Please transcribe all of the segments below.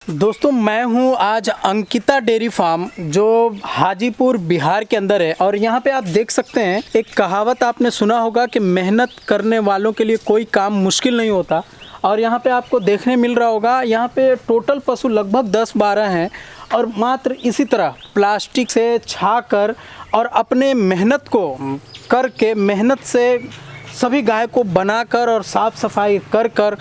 दोस्तों मैं हूं आज अंकिता डेयरी फार्म जो हाजीपुर बिहार के अंदर है। और यहां पे आप देख सकते हैं, एक कहावत आपने सुना होगा कि मेहनत करने वालों के लिए कोई काम मुश्किल नहीं होता। और यहां पे आपको देखने मिल रहा होगा, यहां पे टोटल पशु लगभग 10-12 हैं और मात्र इसी तरह प्लास्टिक से छा कर और अपने मेहनत को करके मेहनत से सभी गाय को बनाकर और साफ़ सफाई कर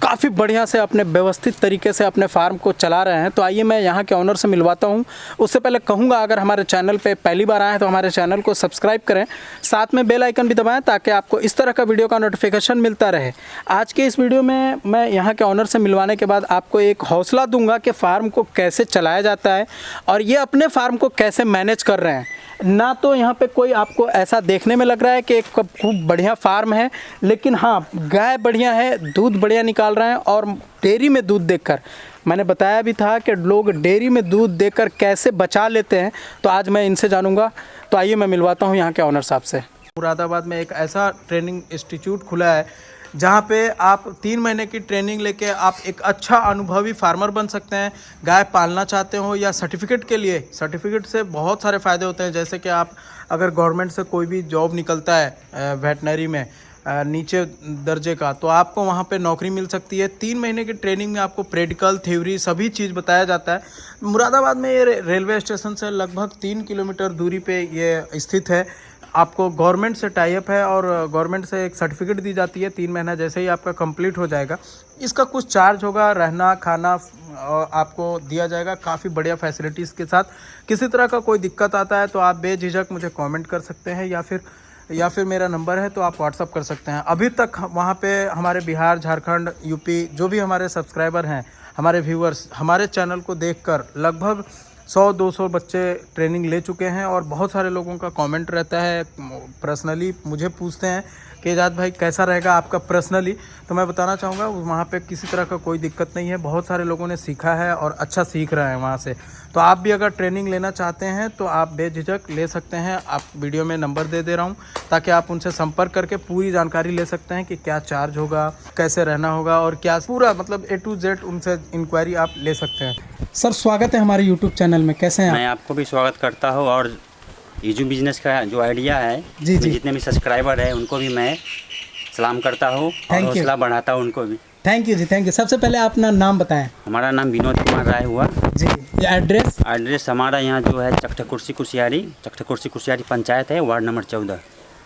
काफ़ी बढ़िया से अपने व्यवस्थित तरीके से अपने फार्म को चला रहे हैं। तो आइए मैं यहाँ के ऑनर से मिलवाता हूँ। उससे पहले कहूँगा, अगर हमारे चैनल पे पहली बार आए हैं तो हमारे चैनल को सब्सक्राइब करें, साथ में बेल आइकन भी दबाएं ताकि आपको इस तरह का वीडियो का नोटिफिकेशन मिलता रहे। आज के इस वीडियो में मैं यहाँ के ऑनर से मिलवाने के बाद आपको एक हौसला दूँगा कि फ़ार्म को कैसे चलाया जाता है और ये अपने फार्म को कैसे मैनेज कर रहे हैं। ना तो यहाँ पे कोई आपको ऐसा देखने में लग रहा है कि एक खूब बढ़िया फार्म है, लेकिन हाँ, गाय बढ़िया है, दूध बढ़िया निकाल रहे हैं। और डेयरी में दूध देखकर मैंने बताया भी था कि लोग डेयरी में दूध देकर कैसे बचा लेते हैं, तो आज मैं इनसे जानूंगा। तो आइए मैं मिलवाता हूँ यहाँ के ऑनर साहब से। मुरादाबाद में एक ऐसा ट्रेनिंग इंस्टीट्यूट खुला है जहाँ पे आप 3 महीने की ट्रेनिंग लेके आप एक अच्छा अनुभवी फार्मर बन सकते हैं। गाय पालना चाहते हो या सर्टिफिकेट के लिए, सर्टिफिकेट से बहुत सारे फ़ायदे होते हैं। जैसे कि आप अगर गवर्नमेंट से कोई भी जॉब निकलता है वेटनरी में नीचे दर्जे का, तो आपको वहाँ पे नौकरी मिल सकती है। 3 महीने की ट्रेनिंग में आपको प्रैक्टिकल थ्योरी सभी चीज़ बताया जाता है। मुरादाबाद में ये रेलवे स्टेशन से लगभग 3 किलोमीटर दूरी पे ये स्थित है। आपको गवर्नमेंट से टाई अप है और गवर्नमेंट से एक सर्टिफिकेट दी जाती है। 3 महीना जैसे ही आपका कंप्लीट हो जाएगा, इसका कुछ चार्ज होगा, रहना खाना आपको दिया जाएगा काफ़ी बढ़िया फैसिलिटीज़ के साथ। किसी तरह का कोई दिक्कत आता है तो आप बेझिझक मुझे कमेंट कर सकते हैं या फिर मेरा नंबर है तो आप व्हाट्सअप कर सकते हैं। अभी तक वहाँ पे हमारे बिहार, झारखंड, यूपी जो भी हमारे सब्सक्राइबर हैं, हमारे व्यूअर्स, हमारे चैनल को देखकर लगभग 100-200 बच्चे ट्रेनिंग ले चुके हैं। और बहुत सारे लोगों का कमेंट रहता है, पर्सनली मुझे पूछते हैं कि एजाज भाई कैसा रहेगा आपका पर्सनली। तो मैं बताना चाहूँगा वहाँ पे किसी तरह का कोई दिक्कत नहीं है। बहुत सारे लोगों ने सीखा है और अच्छा सीख रहे हैं वहाँ से। तो आप भी अगर ट्रेनिंग लेना चाहते हैं तो आप बेझिझक ले सकते हैं। आप वीडियो में नंबर दे रहा हूँ ताकि आप उनसे संपर्क करके पूरी जानकारी ले सकते हैं कि क्या चार्ज होगा, कैसे रहना होगा और क्या पूरा मतलब A to Z उनसे इंक्वायरी आप ले सकते हैं। सर स्वागत है हमारे यूट्यूब चैनल में, कैसे हैं आप? मैं आपको भी स्वागत करता हूँ और ईजू बिजनेस का जो आइडिया है, जी जी, जितने भी सब्सक्राइबर हैं उनको भी मैं सलाम करता हूँ और हौसला बढ़ाता हूँ उनको भी। Thank you ji, thank you. सबसे पहले अपना नाम बताएं। हमारा नाम विनोद कुमार राय हुआ जी। ये एड्रेस हमारा यहाँ जो है चकठा कुर्सी कुर्सियारी पंचायत है, वार्ड नंबर 14।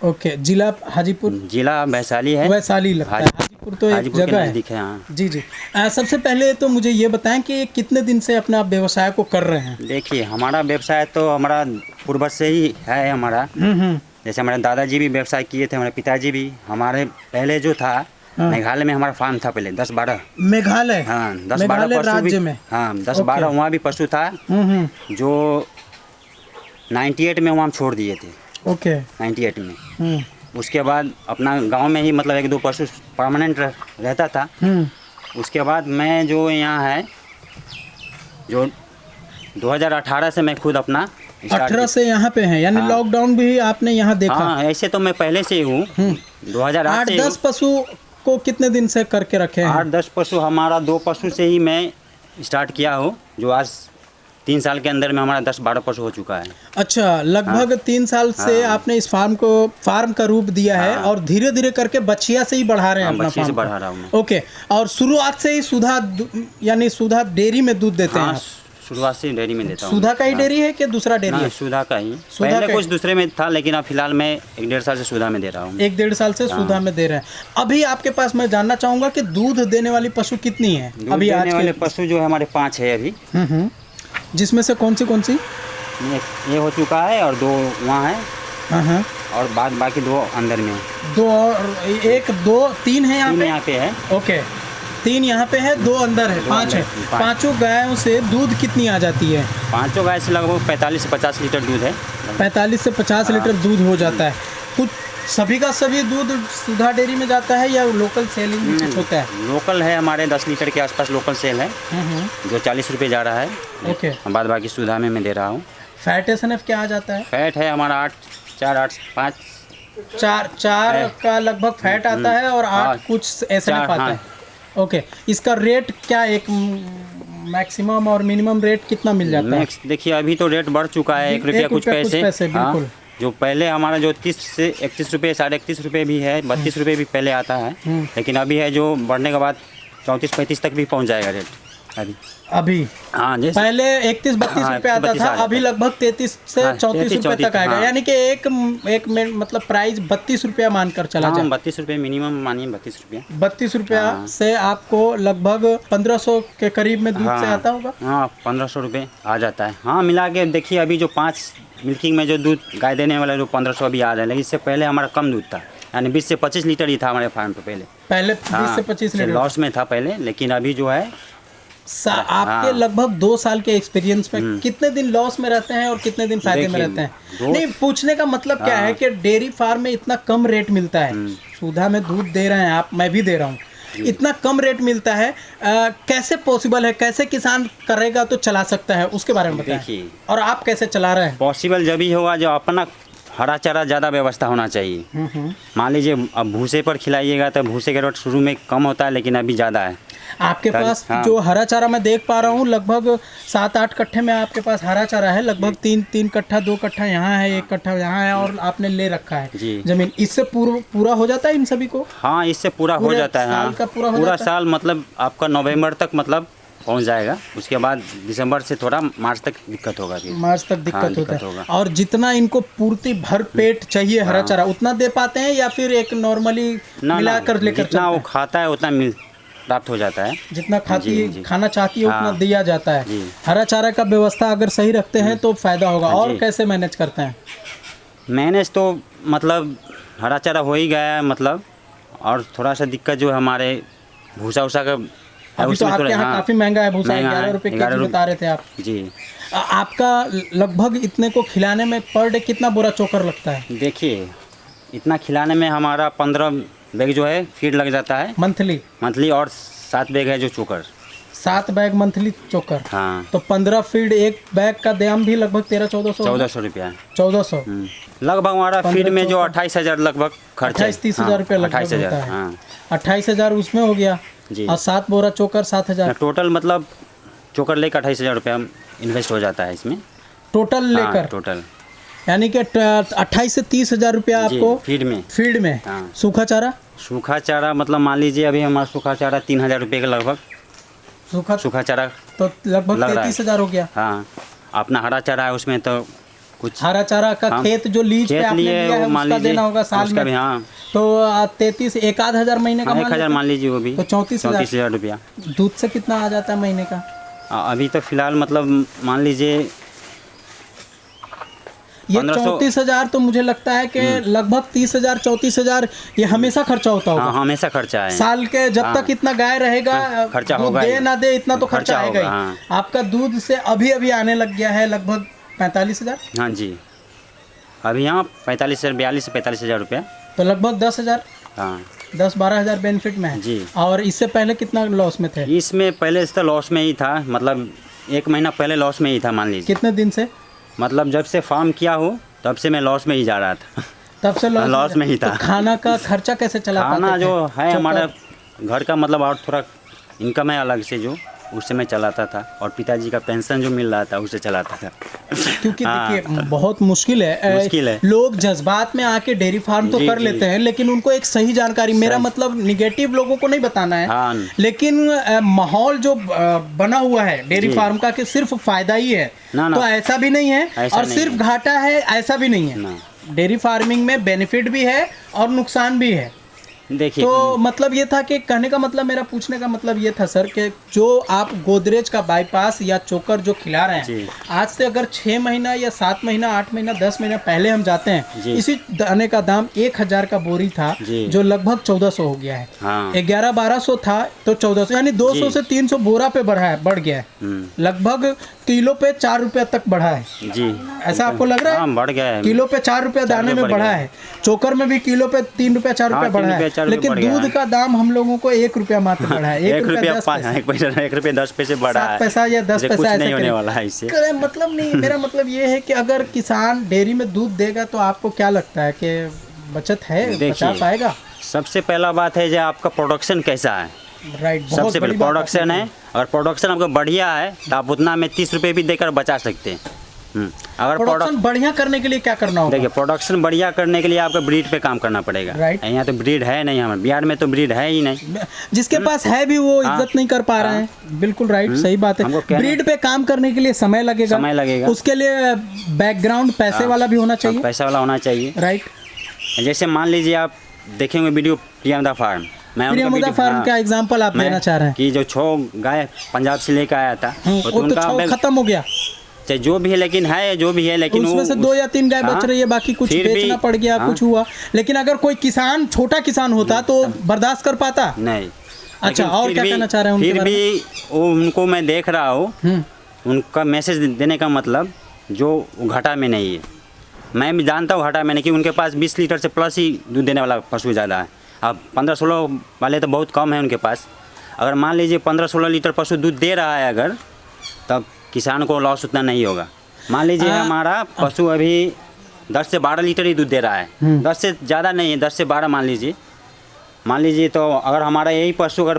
ओके। जिला हाजीपुर, जिला वैशाली है। वैशाली लगता है। हाजीपुर तो एक जगह है। हाँ। जी जी। सबसे पहले तो मुझे ये बताएं कि कितने दिन से अपना व्यवसाय को कर रहे हैं? देखिए, हमारा व्यवसाय तो हमारा पूर्वज से ही है हमारा। जैसे हमारे दादाजी भी व्यवसाय किए थे, हमारे पिताजी भी। हमारे पहले जो था मेघालय में हमारा फार्म था पहले 10-12। मेघालय? हाँ, 10-12 पशु राज्य में। हाँ, 10-12 वहाँ भी पशु था जो 98 में वहाँ छोड़ दिए थे। ओके। 98 में उसके बाद अपना गांव में ही मतलब 1-2 पशु परमानेंट रहता था। उसके बाद मैं जो यहाँ है जो 2018 से मैं खुद अपना 18 से यहाँ पे हैं, यानी लॉकडाउन भी आपने यहाँ देखा? हाँ, ऐसे तो मैं पहले से ही हूँ। 2008 से 8-10 पशु को कितने दिन से करके रखे हैं? 8-10 पशु हमारा 2 पशु से ही मैं स्टार्ट किया हूँ, जो आज 3 साल के अंदर में हमारा 10-12 पशु हो चुका है। अच्छा, लगभग 3 साल से आपने इस फार्म को फार्म का रूप दिया है और धीरे धीरे करके बछिया से ही बढ़ा रहे हैं अपना बछिया से फार्म बढ़ा रहा हूँ मैं। ओके। और शुरुआत से ही सुधा डेयरी में दूध देते हैं? शुरुआत से डेयरी में देता हूँ। सुधा का ही डेयरी है कि दूसरा डेयरी है? सुधा का ही। पहले कुछ दूसरे में था, लेकिन अब फिलहाल मैं 1-1.5 साल से सुधा में दे रहा हूँ। 1-1.5 साल से सुधा में दे रहे हैं। अभी आपके पास मैं जानना चाहूँगा कि दूध देने वाली पशु कितनी है अभी? आज वाले पशु जो है हमारे 5 है अभी। जिसमें से कौन सी? ये हो चुका है और 2 वहाँ है और बाकी 2 अंदर में। 2 और 1, 2, 3 है यहाँ पे है। ओके, 3 यहाँ पे है, 2 अंदर है, 5 है। 5 गायों से दूध कितनी आ जाती है? 5 गाय से लगभग 45 से 50 लीटर दूध है। 45 से 50 लीटर दूध हो जाता है। कुछ सभी का सभी दूध सुधा डेयरी में जाता है या लोकल सेलिंग कुछ होता है? लोकल है, हमारे 10 लीटर के आसपास लोकल सेल है जो 40 रुपये जा रहा है। ओके। बाद बाकी सुधा में मैं दे रहा हूँ। फैट SNF क्या आ जाता है? फैट है हमारा 8-4-8-5 4 का लगभग फैट आता है और 8 कुछ SNF आता है। ओके। इसका रेट क्या एक मैक्सिमम और मिनिमम रेट कितना मिल जाता है? मैक्स देखिए अभी तो रेट बढ़ चुका है, 1 रुपया कुछ पैसे। हाँ, जो पहले हमारा जो 30 से 31 रुपये, 31.5 रुपये भी है, 32 रुपये भी पहले आता है, लेकिन अभी है जो बढ़ने के बाद 34-35 तक भी पहुंच जाएगा रेट अभी। हाँ, जैसे पहले 31-32 रुपये आता था, अभी लगभग 33 से 34 रुपये तक आएगा। यानी कि एक मतलब प्राइस 32 रुपया मानकर चला जाए। 32 रुपये मिनिमम मानिए, 32 रुपया। 32 रुपया से आपको लगभग 1500 के करीब में दूध से आता होगा। हाँ, 1500 रुपये आ जाता है। हाँ, मिला के देखिए अभी जो 5 मिल्किंग में जो दूध गाय देने वाला जो 1500 अभी आ रहा है, लेकिन इससे पहले हमारा कम दूध था, यानी 20 से 25 लीटर ही था हमारे फार्म पे पहले 20 से 25 लीटर लॉस में था पहले, लेकिन अभी जो है आपके लगभग 2 साल के एक्सपीरियंस में कितने दिन लॉस में रहते हैं और कितने दिन फायदे में रहते हैं? नहीं, पूछने का मतलब क्या है कि डेयरी फार्म में इतना कम रेट मिलता है, सुधा में दूध दे रहे हैं आप, मैं भी दे रहा हूँ, इतना कम रेट मिलता है, कैसे पॉसिबल है? कैसे किसान करेगा तो चला सकता है, उसके बारे में बताइए। और आप कैसे चला रहे हैं? पॉसिबल जब ही होगा जो अपना हरा चारा ज़्यादा व्यवस्था होना चाहिए। मान लीजिए अब भूसे पर खिलाइएगा तो भूसे का रेट शुरू में कम होता है, लेकिन अभी ज़्यादा है आपके पास। जो हरा चारा मैं देख पा रहा हूँ, लगभग 7-8 कट्ठे में आपके पास हरा चारा है, लगभग 3 कट्ठा, 2 कट्ठा यहाँ है, 1 कट्ठा यहाँ है, और आपने ले रखा है जमीन। इससे पूरा हो जाता है इन सभी को? हाँ, इससे पूरा हो जाता है। हाँ, पूरा साल मतलब आपका नवंबर तक मतलब पहुंच जाएगा। उसके बाद दिसंबर से थोड़ा मार्च तक दिक्कत होगा। मार्च तक दिक्कत होता है। और जितना इनको पूर्ति भर पेट चाहिए हरा चारा उतना दे पाते हैं, या फिर एक नॉर्मली मिलाकर लेकर? जितना वो खाता है उतना प्राप्त हो जाता है, जितना खाना चाहती है उतना दिया जाता है। हरा चारा का व्यवस्था अगर सही रखते हैं तो फायदा होगा। और कैसे मैनेज करते हैं? मैनेज तो मतलब हरा चारा हो ही गया है मतलब, और थोड़ा सा दिक्कत जो है हमारे भूसा उसा का अभी तो आपके यहाँ काफी महंगा है भूसा, 11 रुपये केजी बता रहे थे आप जी। आपका लगभग इतने को खिलाने में पर डे कितना बोरा चोकर लगता है? देखिए इतना खिलाने में हमारा 15 बैग जो है फीड लग जाता है मंथली, और 7 बैग है जो चोकर। 7 बैग मंथली चोकर। हाँ, तो 15 फीड, एक बैग का दाम भी लगभग 1300-1400 रुपया। 1400 लगभग हमारा फीड में जो 28,000 लगभग खर्च है। 28-30 हज़ार रुपया लगभग होता है। हाँ, 28,000 उसमें हो गया जी। और 7 बोरा चोकर 7,000 टोटल, मतलब चोकर लेकर 28,000 रुपया इन्वेस्ट हो जाता है इसमें टोटल लेकर। टोटल यानी कि 28 से 30 हज़ार रुपया आपको फीड में। हाँ। सूखा चारा मतलब मान लीजिए अभी हमारा सूखा चारा 3,000 रुपये के लगभग सूखा चारा, तो लगभग 33,000 हो गया। हाँ, अपना हरा चारा है उसमें तो कुछ हरा चारा का खेत जो लीज पे आपने लिया है उसका देना होगा साल में। हाँ, तो 33 1,000 महीने का 1,000 मान लीजिए, वो भी तो 34,000 रुपया। दूध से कितना आ जाता है महीने का? अभी तो फिलहाल मतलब मान लीजिए ये 34,000, तो मुझे लगता है कि लगभग 30,000 34,000 ये हमेशा खर्चा होता होगा। हाँ, हमेशा खर्चा है साल के जब तक इतना गाय रहेगा, खर्चा होगा, दे ना दे इतना तो खर्चा आएगा ही। हाँ। आपका दूध से अभी आने लग गया है लगभग 45,000। हाँ जी, अभी यहाँ 42 से 45,000 रुपया, तो लगभग 10,000। हाँ, 10-12 हज़ार बेनिफिट में है जी। और इससे पहले कितना लॉस में थे? इसमें पहले से लॉस में ही था, मतलब 1 महीना पहले लॉस में ही था मान लीजिए। कितने दिन से? मतलब जब से फार्म किया हो तब से मैं लॉस में ही जा रहा था। तब से लॉस में ही था। तो खाना का खर्चा कैसे चला पाते थे? खाना जो है हमारा घर का मतलब और थोड़ा इनकम है अलग से, जो उससे मैं चलाता था, और पिताजी का पेंशन जो मिल रहा था उससे चलाता था। क्योंकि देखिए बहुत मुश्किल है। लोग जज्बात में आके डेयरी फार्म तो कर लेते हैं, लेकिन उनको एक सही जानकारी, मेरा मतलब निगेटिव लोगों को नहीं बताना है, लेकिन माहौल जो बना हुआ है डेयरी फार्म का कि सिर्फ फायदा ही है, तो ऐसा भी नहीं है, और सिर्फ घाटा है ऐसा भी नहीं है। डेयरी फार्मिंग में बेनिफिट भी है और नुकसान भी है। देखिए, तो मतलब ये था कि कहने का मतलब, मेरा पूछने का मतलब ये था सर कि जो आप गोदरेज का बाईपास या चोकर जो खिला रहे हैं, आज से अगर 6 महीना या 7 महीना 8 महीना 10 महीना पहले हम जाते हैं, इसी दाने का दाम 1,000 का बोरी था, जो लगभग 1,400 हो गया है। हाँ। 11-1200 था तो 1,400, यानी 200 से 300 बोरा पे बढ़ गया है। लगभग किलो पे 4 रुपया तक बढ़ा है जी। ऐसा आपको लग रहा है? बढ़ गया है, किलो पे 4 रुपया दाने में बढ़ा है। चोकर में भी किलो पे 3 रुपया 4 रुपया बढ़ा है, लेकिन दूध का दाम हम लोगों को 1 रुपया मात्र बढ़ा है। 1 रुपया 10 पैसे बढ़ा है, 7 पैसा या 10 पैसा ऐसे होने वाला है इससे। मतलब नहीं, मेरा मतलब ये है कि अगर किसान डेयरी में दूध देगा तो आपको क्या लगता है कि बचत है, बचा पाएगा? सबसे पहला बात है जो आपका प्रोडक्शन कैसा है, राइट, बहुत सबसे पहले बड़ी बात प्रोडक्शन आपने है। अगर प्रोडक्शन आपका बढ़िया है तो आप उतना में 30 रुपये भी देकर बचा सकते हैं। अगर प्रोडक्शन बढ़िया करने के लिए क्या करना होगा? देखिए, प्रोडक्शन बढ़िया करने के लिए आपको ब्रीड पे काम करना पड़ेगा। राइट। यहाँ तो ब्रीड है नहीं, हमारे बिहार में तो ब्रीड है ही नहीं। जिसके पास है भी वो हाँ। इज्जत नहीं कर पा रहे हैं। बिल्कुल राइट, सही बात है। हमको कहना- ब्रीड पे काम करने के लिए समय लगेगा, समय लगेगा। उसके लिए बैकग्राउंड पैसे वाला भी होना चाहिए। पैसा वाला होना चाहिए। राइट। जैसे मान लीजिए आप देखेंगे वीडियो प्रियमदा फार्म, मैं उनका प्रियमदा वीडियो- फार्म हाँ, का एग्जांपल आप मैं लेना चाह रहे हैं? कि जो 6 गाय पंजाब से लेकर आया था, वो तो उनका 6 खत्म हो गया, चाहे जो भी है, लेकिन है जो भी है, लेकिन उसमें से 2 या 3 गाय बच हाँ, रही है, बाकी कुछ फिर भी- बेचना पड़ गया, हाँ, कुछ हुआ। लेकिन अगर कोई किसान, छोटा किसान होता तो बर्दाश्त कर पाता? नहीं। अच्छा, लेकिन और फिर क्या भी- कहना चाह रहे हैं उनके फिर बारे भी वो उनको मैं देख रहा हूँ, उनका मैसेज देने का मतलब जो घाटा में नहीं है। मैं भी जानता हूँ घाटा में नहीं, कि उनके पास 20 लीटर से प्लस ही दूध देने वाला पशु ज़्यादा है। अब 15-16 वाले तो बहुत कम है उनके पास। अगर मान लीजिए 15-16 लीटर पशु दूध दे रहा है अगर, तब किसान को लॉस उतना नहीं होगा। मान लीजिए हमारा पशु अभी 10 से 12 लीटर ही दूध दे रहा है, 10 से ज़्यादा नहीं है, 10 से 12 मान लीजिए। तो अगर हमारा यही पशु अगर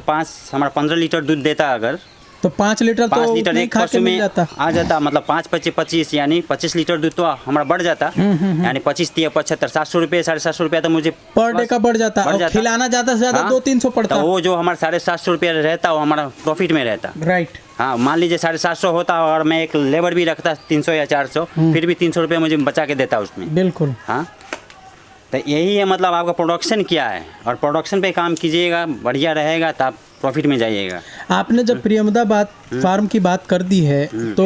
15 लीटर दूध देता अगर, तो 5 लीटर 5 तो लीटर नहीं एक खा के पशु मिल में जाता। आ जाता, मतलब 5 × 25 यानी 25 लीटर दूध तो हमारा बढ़ जाता। यानी 25 × 75 700 रुपये, 750 रुपये तो मुझे पर डे का बढ़ जाता, बढ़ और जाता। खिलाना ज़्यादा से ज़्यादा हाँ, 200-300 पड़ता। तो वो जो हमारा 750 रुपये रहता वो हमारा प्रॉफिट में रहता। राइट। हाँ, मान लीजिए 750 होता और मैं एक लेबर भी रखता 300 या 400, फिर भी 300 रुपये मुझे बचा के देता उसमें। बिल्कुल। हाँ, तो यही है, मतलब आपका प्रोडक्शन क्या है, और प्रोडक्शन पे काम कीजिएगा, बढ़िया रहेगा तो आप प्रॉफिट में जाइएगा। आपने जब प्रियमदा फार्म की बात कर दी है, तो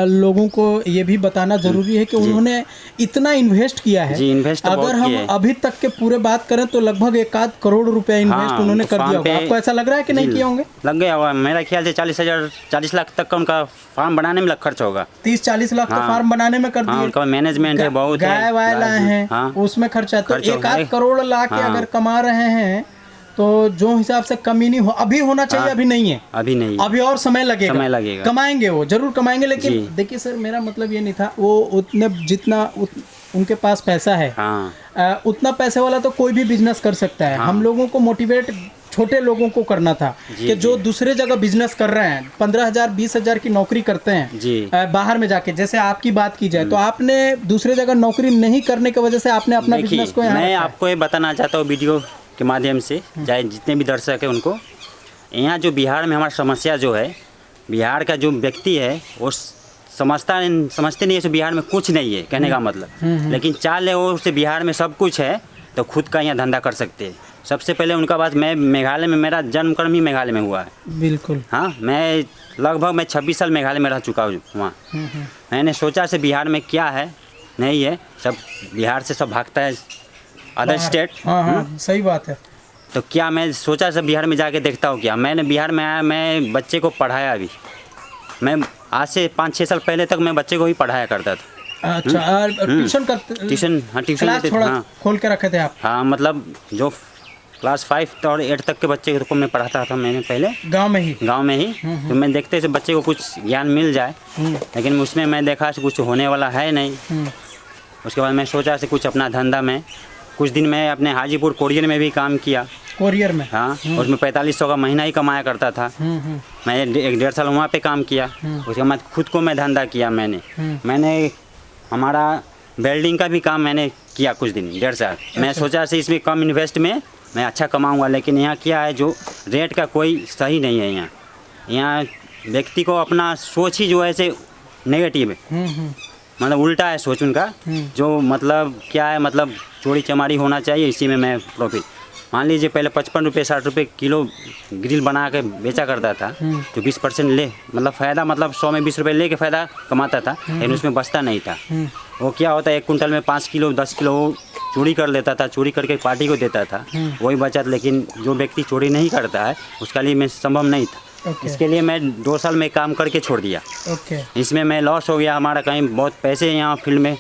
लोगों को ये भी बताना जरूरी है कि उन्होंने इतना इन्वेस्ट किया है। जी, इन्वेस्ट तो अगर बहुत हम किया है। अभी तक के पूरे बात करें तो लगभग 1 करोड़ रुपया इन्वेस्ट हाँ, उन्होंने कर फार्म दिया होगा। पे- आपको ऐसा लग रहा है कि नहीं जी, किए होंगे? लग गया होगा, मेरा ख्याल से 40 लाख तक का उनका फार्म बनाने में खर्च होगा। 30-40 लाख का हाँ। फार्म बनाने में कर हाँ, दिए। उनका मैनेजमेंट है बहुत है। गाय वाय लाए हैं, हाँ, उसमें खर्चा, तो खर्च हो 1 गया। करोड़ ला के हाँ। अगर कमा रहे हैं तो जो हिसाब से कमी नहीं हो, अभी होना चाहिए, हाँ, अभी नहीं है। अभी नहीं है। अभी और समय लगेगा। कमाएंगे, वो जरूर कमाएंगे, लेकिन जी। देखिए सर, मेरा मतलब ये नहीं था, वो उतने जितना उनके पास पैसा है, हाँ, उतना पैसे वाला तो कोई भी बिजनेस कर सकता है। हम लोगों को मोटिवेट छोटे लोगों को करना था कि जो दूसरे जगह बिजनेस कर रहे हैं, 15,000 20,000 की नौकरी करते हैं जी। बाहर में जाके, जैसे आपकी बात की जाए तो आपने दूसरे जगह नौकरी नहीं करने की वजह से आपने अपना देखिए, बिजनेस को यहाँ मैं रखा है। आपको ये बताना चाहता हूँ वीडियो के माध्यम से, चाहे जितने भी दर्शक है उनको, यहाँ जो बिहार में हमारा समस्या जो है, बिहार का जो व्यक्ति है वो समझते नहीं है कि बिहार में कुछ नहीं है, कहने का मतलब। लेकिन चाह ले वो से बिहार में सब कुछ है तो खुद का यहाँ धंधा कर सकते हैं। सबसे पहले उनका बात, मैं मेघालय में, मेरा जन्मकर्म ही मेघालय में हुआ है। बिल्कुल। हाँ, मैं लगभग 26 साल मेघालय में रह चुका हूँ वहाँ। मैंने सोचा से बिहार में क्या है, नहीं है, सब बिहार से सब भागता है अदर स्टेट। हाँ, सही बात है। तो क्या मैं सोचा से बिहार में जाके देखता हूँ क्या। मैंने बिहार में आया, मैं बच्चे को पढ़ाया अभी। मैं आज से 5-6 साल पहले तक मैं बच्चे को ही पढ़ाया करता था। अच्छा, ट्यूशन ट्यूशन, हाँ, ट्यूशन क्लास लेते थे, थोड़ा हाँ। खोल के रखे थे आप? हाँ, मतलब जो क्लास 5 और 8 तक के बच्चे को मैं पढ़ाता था, मैंने पहले गांव में ही। तो मैं देखते थे बच्चे को कुछ ज्ञान मिल जाए, लेकिन उसमें मैं देखा कि कुछ होने वाला है नहीं। उसके बाद मैं सोचा से कुछ अपना धंधा में, कुछ दिन मैं अपने हाजीपुर कोरियर में भी काम किया। कोरियर में? हाँ, उसमें 4500 का महीना ही कमाया करता था। मैं 1-1.5 साल वहाँ पे काम किया। उसके बाद खुद को मैं धंधा किया। मैंने हमारा वेल्डिंग का भी काम मैंने किया कुछ दिन, 1.5 साल। मैं सोचा से इसमें कम इन्वेस्ट में मैं अच्छा कमाऊँगा, लेकिन यहाँ क्या है, जो रेट का कोई सही नहीं है। यहाँ व्यक्ति को अपना सोच ही जो है से नेगेटिव है, मतलब उल्टा है सोच उनका। जो मतलब क्या है, मतलब चोरी चमारी होना चाहिए, इसी में मैं प्रॉफिट। मान लीजिए पहले 55 रुपये 60 रुपये किलो ग्रिल बना के बेचा करता था, तो 20% ले, मतलब फ़ायदा, मतलब 100 में 20 रुपये ले के फ़ायदा कमाता था, लेकिन उसमें बचता नहीं था। वो क्या होता है, 1 कुंटल में 5 किलो 10 किलो वो चोरी कर लेता था, चोरी करके पार्टी को देता था, वही बचत। लेकिन जो व्यक्ति चोरी नहीं करता है उसका लिए मैं संभव नहीं था। इसके लिए मैं 2 साल में काम करके छोड़ दिया। इसमें मैं लॉस हो गया हमारा, कहीं बहुत पैसे यहाँ फील्ड में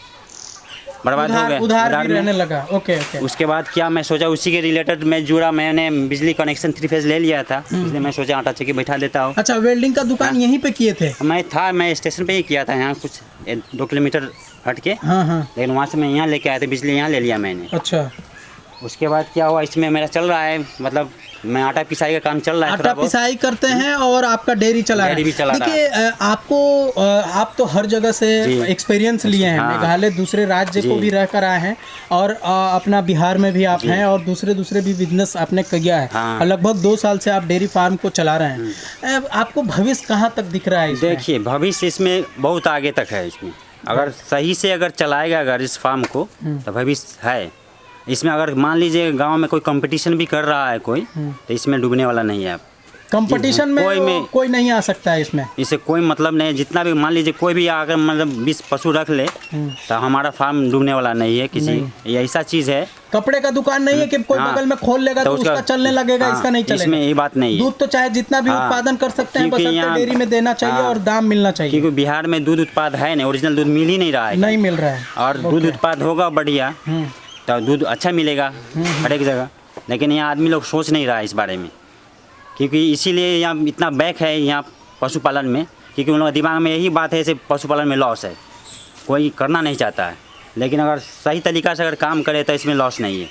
बर्बाद हो गए, उधार भी रहने लगा। ओके। उसके बाद क्या मैं सोचा, उसी के रिलेटेड मैं जुड़ा, मैंने बिजली कनेक्शन 3 फेज ले लिया था, इसलिए मैं सोचा आटा चक्की बैठा देता हूँ। अच्छा, वेल्डिंग का दुकान यहीं पे किए थे? मैं स्टेशन पे ही किया था, यहाँ कुछ 2 किलोमीटर हट के। हाँ। लेकिन वहाँ से मैं यहाँ लेके आया था, बिजली यहाँ ले लिया मैंने। अच्छा। उसके बाद क्या हुआ, इसमें मेरा चल रहा है, मतलब मैं आटा पिसाई का काम चल रहा है, आटा थोड़ा बहुत। पिसाई करते हैं और आपका डेयरी चला रहा डेयरी भी चला है। रहा देखिए आपको आप तो हर जगह से जी। एक्सपीरियंस लिए हैं, हाँ। मेघालय दूसरे राज्य को जी। भी रहकर आए हैं और अपना बिहार में भी आप हैं और दूसरे भी बिजनेस आपने किया है। हाँ। और लगभग 2 साल से आप डेयरी फार्म को चला रहे हैं। आपको भविष्य कहाँ तक दिख रहा है इसमें? देखिए भविष्य इसमें बहुत आगे तक है। इसमें अगर सही से अगर चलाएगा अगर इस फार्म को तो भविष्य है इसमें। अगर मान लीजिए गांव में कोई कंपटीशन भी कर रहा है कोई, तो इसमें डूबने वाला नहीं है। कंपटीशन में कोई नहीं आ सकता है इसमें, इसे कोई मतलब नहीं। जितना भी मान लीजिए कोई भी अगर मतलब 20 पशु रख ले तो हमारा फार्म डूबने वाला नहीं है किसी। ये ऐसा चीज़ है, कपड़े का दुकान नहीं है कि कोई हाँ। बगल में खोल लेगा तो उसका चलने लगेगा, हाँ, इसका नहीं चलेगा। इसमें ये बात नहीं है। दूध तो चाहे जितना भी हाँ। उत्पादन कर सकते हैं, क्योंकि बस यहाँ- डेयरी में देना चाहिए हाँ। और दाम मिलना चाहिए। क्योंकि बिहार में दूध उत्पाद है नहीं, ओरिजिनल दूध मिल ही नहीं रहा है। नहीं मिल रहा है और दूध उत्पाद होगा बढ़िया तो दूध अच्छा मिलेगा हर एक जगह। लेकिन यहाँ आदमी लोग सोच नहीं रहा है इस बारे में, क्योंकि इसीलिए यहाँ इतना बैक है यहाँ पशुपालन में, क्योंकि उन लोगों के दिमाग में यही बात है जैसे पशुपालन में लॉस है, कोई करना नहीं चाहता है। लेकिन अगर सही तरीक़ा से अगर काम करे तो इसमें लॉस नहीं है,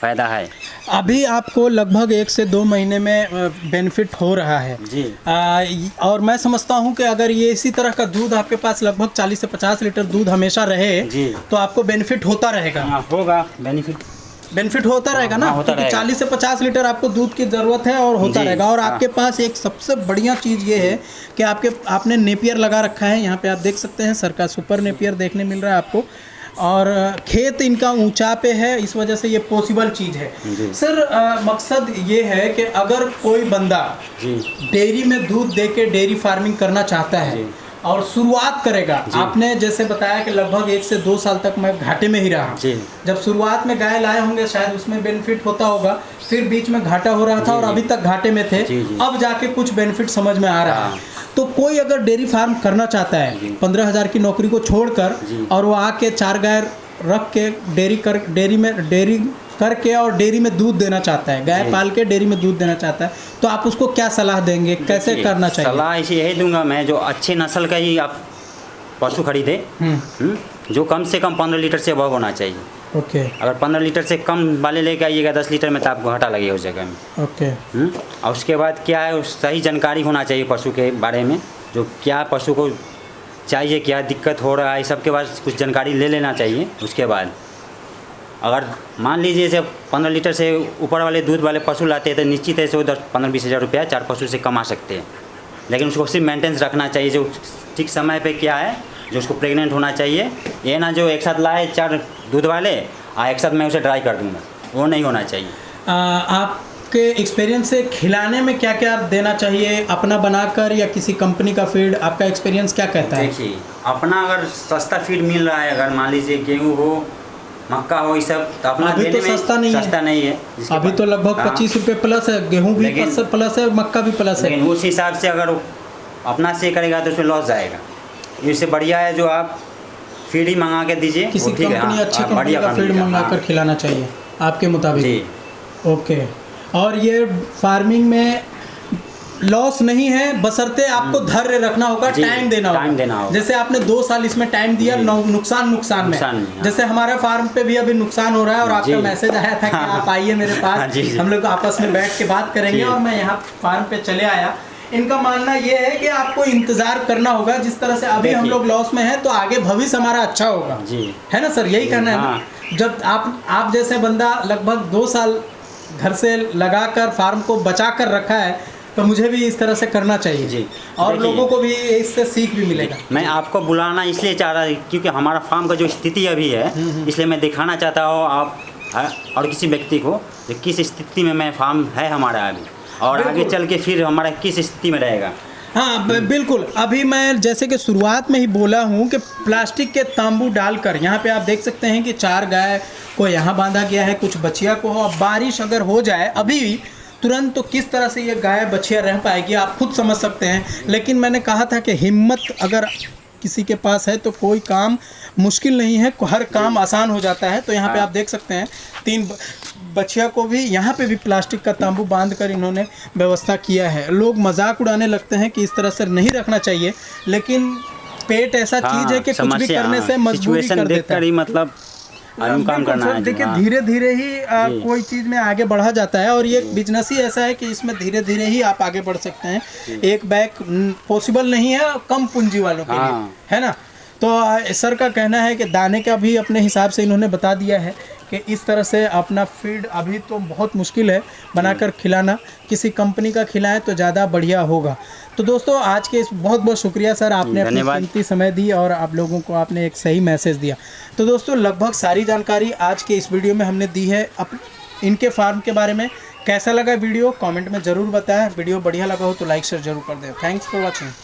फ़ायदा है। अभी आपको लगभग 1 से 2 महीने में बेनिफिट हो रहा है जी। और मैं समझता हूँ कि अगर ये इसी तरह का दूध आपके पास लगभग 40 से 50 लीटर दूध हमेशा रहे जी। तो आपको बेनिफिट होता रहेगा। हाँ होगा बेनिफिट होता रहेगा ना, हाँ, होता क्योंकि रहेगा। 40 से 50 लीटर आपको दूध की ज़रूरत है और होता जी, रहेगा। और हाँ। आपके पास एक सबसे बढ़िया चीज़ ये है कि आपने नेपियर लगा रखा है। यहाँ पे आप देख सकते हैं सरकार सुपर नेपियर देखने मिल रहा है आपको, और खेत इनका ऊंचा पे है, इस वजह से ये पॉसिबल चीज़ है। सर मकसद ये है कि अगर कोई बंदा डेयरी में दूध दे के डेयरी फार्मिंग करना चाहता है और शुरुआत करेगा, आपने जैसे बताया कि लगभग 1 से 2 साल तक मैं घाटे में ही रहा। जब शुरुआत में गाय लाए होंगे शायद उसमें बेनिफिट होता होगा, फिर बीच में घाटा हो रहा था और अभी तक घाटे में थे, अब जाके कुछ बेनिफिट समझ में आ रहा है। तो कोई अगर डेयरी फार्म करना चाहता है 15,000 की नौकरी को छोड़कर और वो आके 4 गाय रख के डेयरी करके और डेयरी में दूध देना चाहता है, गाय पाल के डेयरी में दूध देना चाहता है, तो आप उसको क्या सलाह देंगे, कैसे करना चाहिए? सलाह इसे यही दूंगा मैं, जो अच्छे नस्ल का ही आप पशु खरीदे, जो कम से कम 15 लीटर से अबव होना चाहिए। ओके। अगर 15 लीटर से कम वाले लेके आइएगा 10 लीटर में तो आपको घाटा लगेगा उस जगह में। ओके। और उसके बाद क्या है, सही जानकारी होना चाहिए पशु के बारे में, जो क्या पशु को चाहिए, क्या दिक्कत हो रहा है, सबके बाद कुछ जानकारी ले लेना चाहिए। उसके बाद अगर मान लीजिए जैसे 15 लीटर से ऊपर वाले दूध वाले पशु लाते हैं तो निश्चित है से वो 10-15-20 हज़ार रुपया 4 पशु से कमा सकते हैं। लेकिन उसको सिर्फ मेंटेनेंस रखना चाहिए, जो ठीक समय पे क्या है, जो उसको प्रेग्नेंट होना चाहिए। ये ना जो एक साथ लाए 4 दूध वाले एक साथ मैं उसे ड्राई कर दूँगा, वो नहीं होना चाहिए। आपके एक्सपीरियंस से खिलाने में क्या क्या देना चाहिए, अपना बनाकर या किसी कंपनी का फीड, आपका एक्सपीरियंस क्या कहता है? देखिए अपना अगर सस्ता फीड मिल रहा है, अगर मान लीजिए गेहूँ हो, मक्का हो, ये सब तो अपना अभी देने तो में सस्ता नहीं है। अभी तो लगभग 25 रुपये प्लस है, गेहूँ भी प्लस है, मक्का भी प्लस है। लेकिन उस हिसाब से अगर वो अपना से करेगा तो उसमें लॉस जाएगा। इससे बढ़िया है जो आप फीड ही मंगा के दीजिए, किसी कंपनी अच्छी कंपनी का फीड मंगा कर खिलाना चाहिए आपके मुताबिक। ओके। और ये फार्मिंग में लॉस नहीं है, बशर्ते आपको धैर्य रखना होगा, टाइम देना होगा। जैसे आपने 2 साल इसमें टाइम दिया, नुकसान में। जैसे हमारे फार्म पे भी अभी नुकसान हो रहा है और आपका मैसेज आया था कि आप आइए मेरे पास, हम लोग आपस में बैठ के बात करेंगे, और मैं यहाँ फार्म पे चले आया। इनका मानना ये है कि आपको इंतजार करना होगा, जिस तरह से अभी हम लोग लॉस में हैं तो आगे भविष्य हमारा अच्छा होगा, है ना सर? यही कहना है ना? जब आप जैसे बंदा लगभग 2 साल घर से लगाकर फार्म को बचा कर रखा है, तो मुझे भी इस तरह से करना चाहिए और लोगों को भी इससे सीख भी मिलेगा। मैं आपको बुलाना इसलिए चाह रहा क्योंकि हमारा फार्म का जो स्थिति अभी है, इसलिए मैं दिखाना चाहता हूँ आप और किसी व्यक्ति को किस स्थिति में मैं फार्म है हमारा अभी, और आगे चल के फिर हमारा किस स्थिति में रहेगा। हाँ बिल्कुल। अभी मैं जैसे कि शुरुआत में ही बोला हूँ कि प्लास्टिक के तांबू डालकर यहाँ पे आप देख सकते हैं कि 4 गाय को यहाँ बांधा गया है, कुछ बछिया को हो। अब बारिश अगर हो जाए अभी तुरंत तो किस तरह से ये गाय बछिया रह पाएगी आप खुद समझ सकते हैं। लेकिन मैंने कहा था कि हिम्मत अगर किसी के पास है तो कोई काम मुश्किल नहीं है, हर काम आसान हो जाता है। तो यहाँ पे आप देख सकते हैं 3 बछिया को भी यहाँ पे भी प्लास्टिक का तांबू बांधकर इन्होंने व्यवस्था किया है। लोग मजाक उड़ाने लगते हैं कि इस तरह से नहीं रखना चाहिए, लेकिन पेट ऐसा चीज़ है कि कुछ भी करने से मजबूरी कर देता है। मतलब आदमी काम बिल्कुल करना सर, है। देखिए हाँ। धीरे धीरे ही कोई चीज़ में आगे बढ़ा जाता है, और ये एक बिजनेस ही ऐसा है कि इसमें धीरे धीरे ही आप आगे बढ़ सकते हैं। एक बैग पॉसिबल नहीं है कम पूंजी वालों के लिए, हाँ। है ना। तो सर का कहना है कि दाने का भी अपने हिसाब से इन्होंने बता दिया है कि इस तरह से अपना फीड अभी तो बहुत मुश्किल है बनाकर खिलाना, किसी कंपनी का खिलाएं तो ज़्यादा बढ़िया होगा। तो दोस्तों आज के इस बहुत बहुत शुक्रिया सर, आपने अपनी धन्यवाद। कीमती समय दी और आप लोगों को आपने एक सही मैसेज दिया। तो दोस्तों लगभग सारी जानकारी आज के इस वीडियो में हमने दी है इनके फार्म के बारे में। कैसा लगा वीडियो कमेंट में ज़रूर बताएं। वीडियो बढ़िया लगा हो तो लाइक शेयर जरूर कर दें। Thanks for watching.